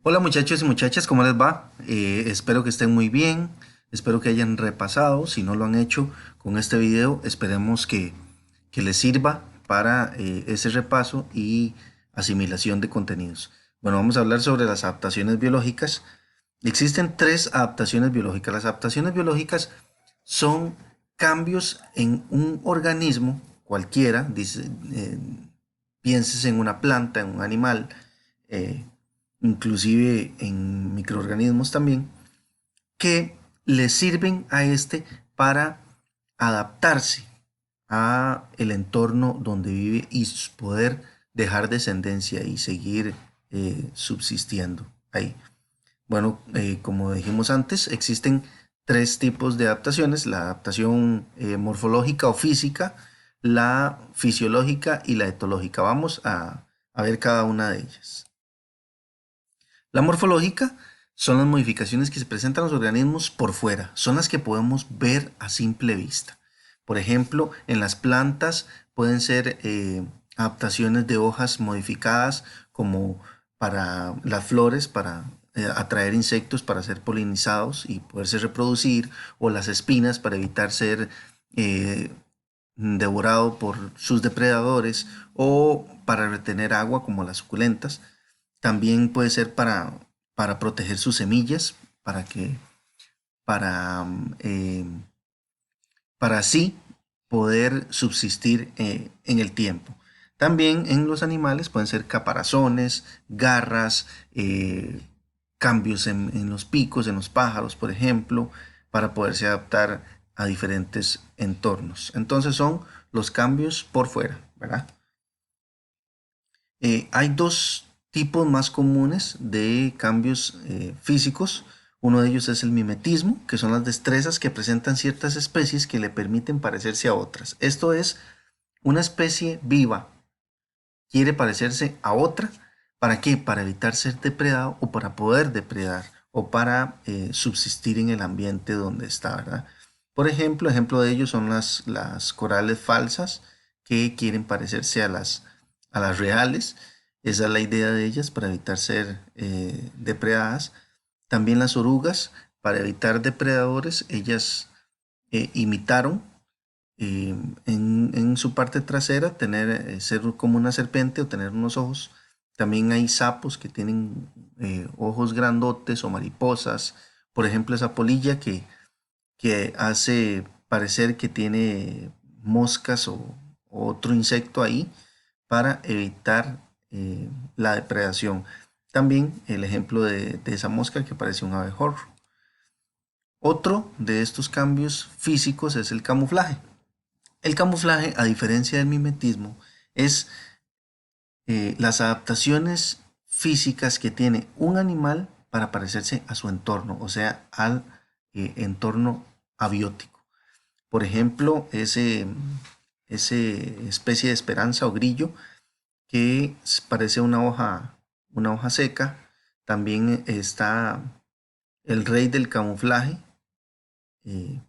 Hola muchachos y muchachas, ¿cómo les va? Espero que estén muy bien, espero que hayan repasado, si no lo han hecho con este video, esperemos que les sirva para ese repaso y asimilación de contenidos. Bueno, vamos a hablar sobre las adaptaciones biológicas. Existen tres adaptaciones biológicas. Las adaptaciones biológicas son cambios en un organismo cualquiera, pienses en una planta, en un animal, eh, inclusive en microorganismos también, que le sirven a este para adaptarse a el entorno donde vive y poder dejar descendencia y seguir subsistiendo ahí. Bueno, como dijimos antes, existen tres tipos de adaptaciones: la adaptación morfológica o física, la fisiológica y la etológica. Vamos a ver cada una de ellas. La morfológica son las modificaciones que se presentan en los organismos por fuera, son las que podemos ver a simple vista. Por ejemplo, en las plantas pueden ser adaptaciones de hojas modificadas como para las flores, para atraer insectos para ser polinizados y poderse reproducir, o las espinas para evitar ser eh, devorado por sus depredadores, o para retener agua como las suculentas. También puede ser para proteger sus semillas, para, para así poder subsistir en el tiempo. También en los animales pueden ser caparazones, garras, cambios en los picos, en los pájaros, por ejemplo, para poderse adaptar a diferentes entornos. Entonces son los cambios por fuera, ¿verdad? Hay dos tipos más comunes de cambios físicos. Uno de ellos es el mimetismo, que son las destrezas que presentan ciertas especies que le permiten parecerse a otras. Esto es, una especie viva quiere parecerse a otra. ¿Para qué? Para evitar ser depredado o para poder depredar o para subsistir en el ambiente donde está, ¿verdad? Por ejemplo de ellos son las corales falsas, que quieren parecerse a las reales. Esa es la idea de ellas, para evitar ser depredadas. También las orugas, para evitar depredadores, ellas imitaron en su parte trasera tener, ser como una serpiente o tener unos ojos. También hay sapos que tienen ojos grandotes, o mariposas. Por ejemplo, esa polilla que hace parecer que tiene moscas o otro insecto ahí para evitar la depredación. También el ejemplo de esa mosca que parece un abejorro. Otro de estos cambios físicos es el camuflaje. El camuflaje, a diferencia del mimetismo, es las adaptaciones físicas que tiene un animal para parecerse a su entorno, o sea, al entorno abiótico. Por ejemplo, ese especie de esperanza o grillo que parece una hoja seca. También está el rey del camuflaje, eh,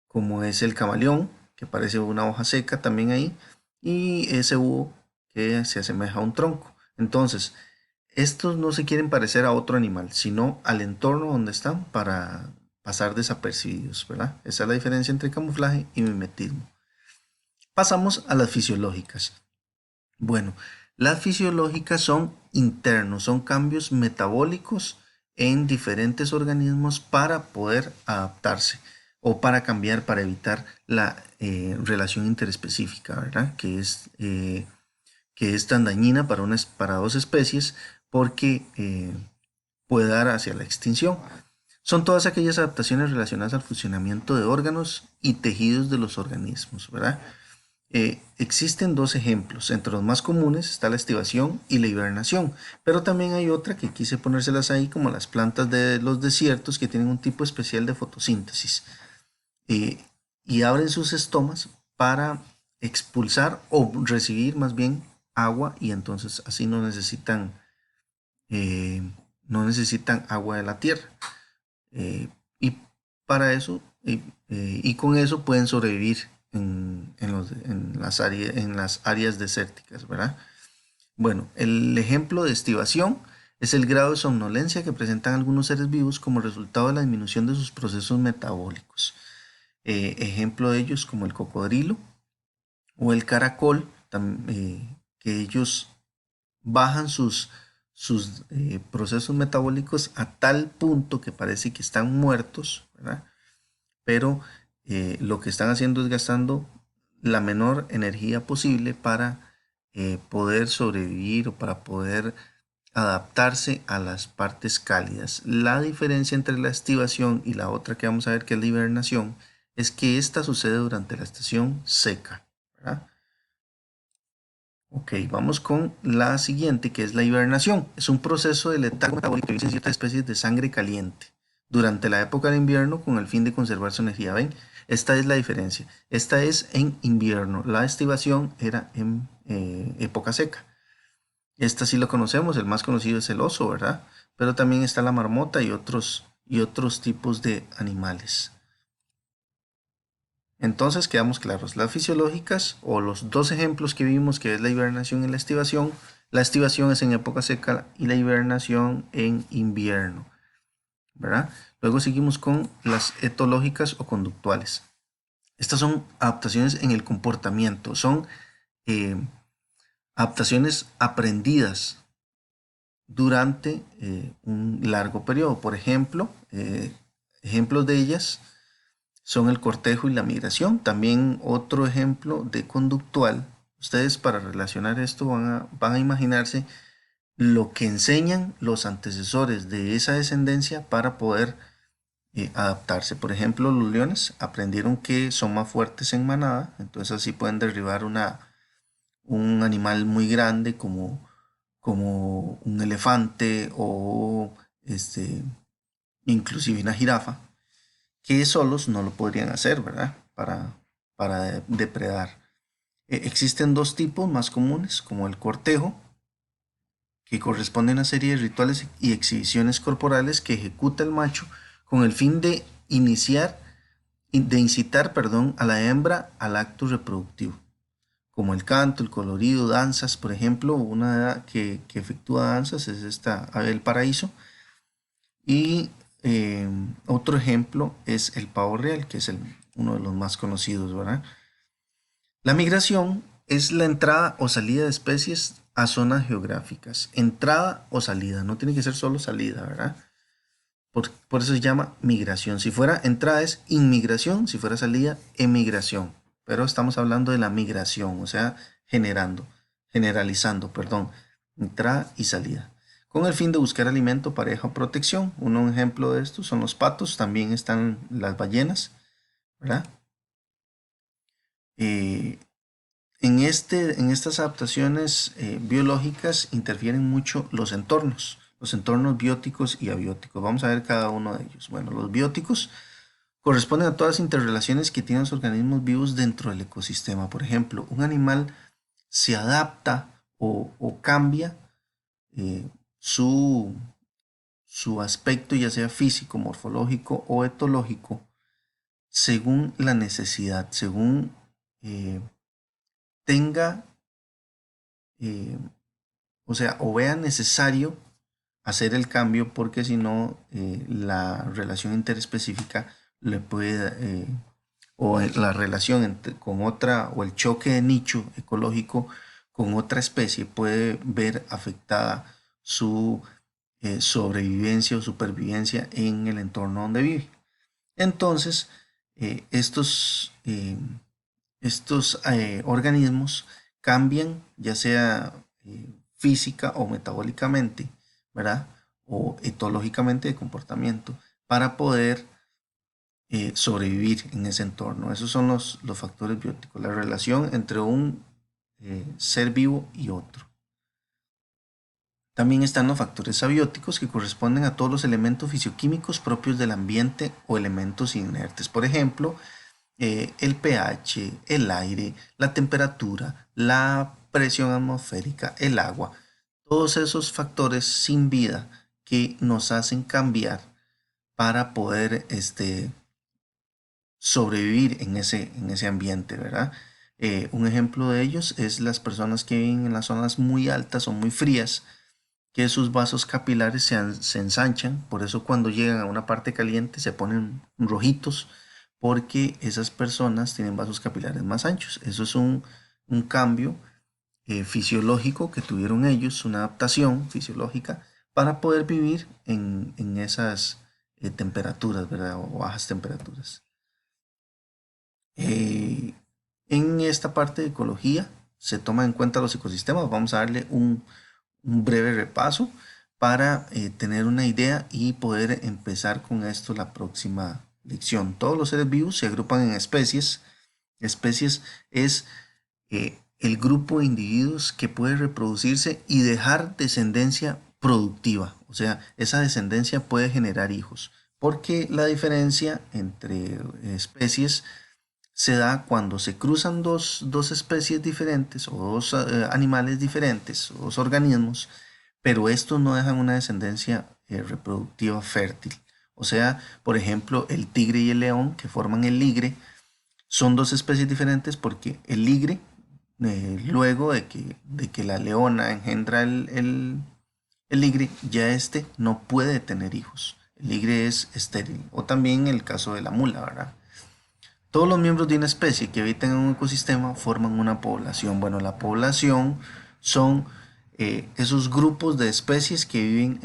como es el camaleón, que parece una hoja seca también ahí, y ese búho que se asemeja a un tronco. Entonces, estos no se quieren parecer a otro animal, sino al entorno donde están para pasar desapercibidos, ¿verdad? Esa es la diferencia entre camuflaje y mimetismo. Pasamos a las fisiológicas. Bueno, las fisiológicas son internos, son cambios metabólicos en diferentes organismos para poder adaptarse o para cambiar, para evitar la relación interespecífica, ¿verdad? Que es tan dañina para, para dos especies, porque puede dar hacia la extinción. Son todas aquellas adaptaciones relacionadas al funcionamiento de órganos y tejidos de los organismos, ¿verdad? Existen dos ejemplos. Entre los más comunes está la estivación y la hibernación, pero también hay otra que quise ponérselas ahí, como las plantas de los desiertos, que tienen un tipo especial de fotosíntesis eh, y abren sus estomas para expulsar o recibir más bien agua, y entonces así eh, no necesitan agua de la tierra. Y para eso, y con eso pueden sobrevivir en las áreas desérticas, ¿verdad? Bueno, el ejemplo de estivación es el grado de somnolencia que presentan algunos seres vivos como resultado de la disminución de sus procesos metabólicos. Ejemplo de ellos como el cocodrilo o el caracol, que ellos bajan sus procesos metabólicos a tal punto que parece que están muertos, ¿verdad? Pero lo que están haciendo es gastando la menor energía posible para poder sobrevivir o para poder adaptarse a las partes cálidas. La diferencia entre la estivación y la otra que vamos a ver, que es la hibernación, es que esta sucede durante la estación seca, ¿verdad? Ok, vamos con la siguiente, que es la hibernación. Es un proceso de letargo metabólico que produce ciertas especies de sangre caliente durante la época de invierno con el fin de conservar su energía. ¿Ven? Esta es la diferencia. Esta es en invierno. La estivación era en época seca. Esta sí lo conocemos, el más conocido es el oso, ¿verdad? Pero también está la marmota y otros tipos de animales. Entonces quedamos claros, las fisiológicas o los dos ejemplos que vimos, que es la hibernación y la estivación es en época seca y la hibernación en invierno, ¿verdad? Luego seguimos con las etológicas o conductuales. Estas son adaptaciones en el comportamiento, son eh, adaptaciones aprendidas durante un largo periodo. Por ejemplo, ejemplos de ellas son el cortejo y la migración. También otro ejemplo de conductual. Ustedes para relacionar esto van a imaginarse lo que enseñan los antecesores de esa descendencia para poder adaptarse. Por ejemplo, los leones aprendieron que son más fuertes en manada, entonces así pueden derribar un animal muy grande como un elefante o inclusive una jirafa, que solos no lo podrían hacer, ¿verdad? Para depredar. Existen dos tipos más comunes, como el cortejo, que corresponde a una serie de rituales y exhibiciones corporales que ejecuta el macho con el fin de incitar, perdón, a la hembra al acto reproductivo, como el canto, el colorido, danzas. Por ejemplo, una que efectúa danzas es esta ave del paraíso. Y otro ejemplo es el pavo real, que es uno de los más conocidos, ¿verdad? La migración es la entrada o salida de especies a zonas geográficas. Entrada o salida, no tiene que ser solo salida, ¿verdad? Por eso se llama migración. Si fuera entrada es inmigración, si fuera salida, emigración. Pero estamos hablando de la migración, o sea, generalizando, perdón, entrada y salida. Con el fin de buscar alimento, pareja o protección. Un ejemplo de esto son los patos, también están las ballenas, ¿verdad? Eh, en estas adaptaciones biológicas interfieren mucho los entornos bióticos y abióticos. Vamos a ver cada uno de ellos. Bueno, los bióticos corresponden a todas las interrelaciones que tienen los organismos vivos dentro del ecosistema. Por ejemplo, un animal se adapta o cambia eh, su, su aspecto, ya sea físico, morfológico o etológico, según la necesidad, según eh, tenga, eh, o sea, o vea necesario hacer el cambio, porque si no, la relación interespecífica le puede, o la relación con otra, o el choque de nicho ecológico con otra especie puede ver afectada su sobrevivencia o supervivencia en el entorno donde vive. Entonces, estos organismos cambian, ya sea física o metabólicamente, ¿verdad? O etológicamente de comportamiento, para poder sobrevivir en ese entorno. Esos son los factores bióticos, la relación entre un ser vivo y otro. También están los factores abióticos, que corresponden a todos los elementos fisioquímicos propios del ambiente o elementos inertes. Por ejemplo, el pH, el aire, la temperatura, la presión atmosférica, el agua. Todos esos factores sin vida que nos hacen cambiar para poder sobrevivir en ese ambiente, ¿verdad? Un ejemplo de ellos es las personas que viven en las zonas muy altas o muy frías, que sus vasos capilares se ensanchan, por eso cuando llegan a una parte caliente se ponen rojitos, porque esas personas tienen vasos capilares más anchos. Eso es un cambio fisiológico que tuvieron ellos, una adaptación fisiológica para poder vivir en esas temperaturas, ¿verdad? O bajas temperaturas. Eh, en esta parte de ecología se toman en cuenta los ecosistemas. Vamos a darle un breve repaso para tener una idea y poder empezar con esto la próxima lección. Todos los seres vivos se agrupan en especies. Especies es el grupo de individuos que puede reproducirse y dejar descendencia productiva. O sea, esa descendencia puede generar hijos. Porque la diferencia entre especies se da cuando se cruzan dos especies diferentes o dos animales diferentes o dos organismos, pero estos no dejan una descendencia reproductiva fértil. O sea, por ejemplo, el tigre y el león que forman el ligre son dos especies diferentes porque el ligre, luego de que la leona engendra el ligre, ya este no puede tener hijos. El ligre es estéril. O también el caso de la mula, ¿verdad? Todos los miembros de una especie que habitan en un ecosistema forman una población. Bueno, la población son esos grupos de especies que viven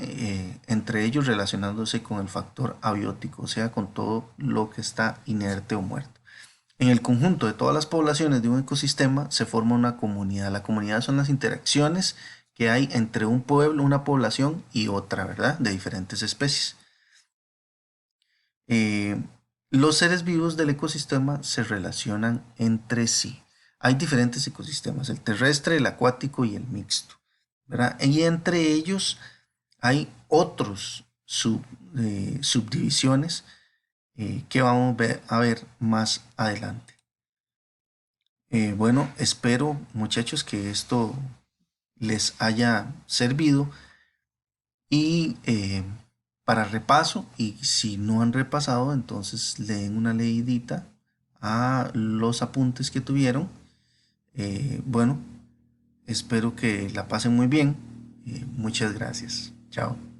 entre ellos relacionándose con el factor abiótico, o sea, con todo lo que está inerte o muerto. En el conjunto de todas las poblaciones de un ecosistema se forma una comunidad. La comunidad son las interacciones que hay entre un pueblo, una población y otra, ¿verdad? De diferentes especies. Eh, los seres vivos del ecosistema se relacionan entre sí. Hay diferentes ecosistemas, el terrestre, el acuático y el mixto, ¿verdad? Y entre ellos hay otros subdivisiones que vamos a ver más adelante. Bueno, espero muchachos que esto les haya servido y para repaso, y si no han repasado, entonces leen una leidita a los apuntes que tuvieron. Bueno, espero que la pasen muy bien. Muchas gracias. Chao.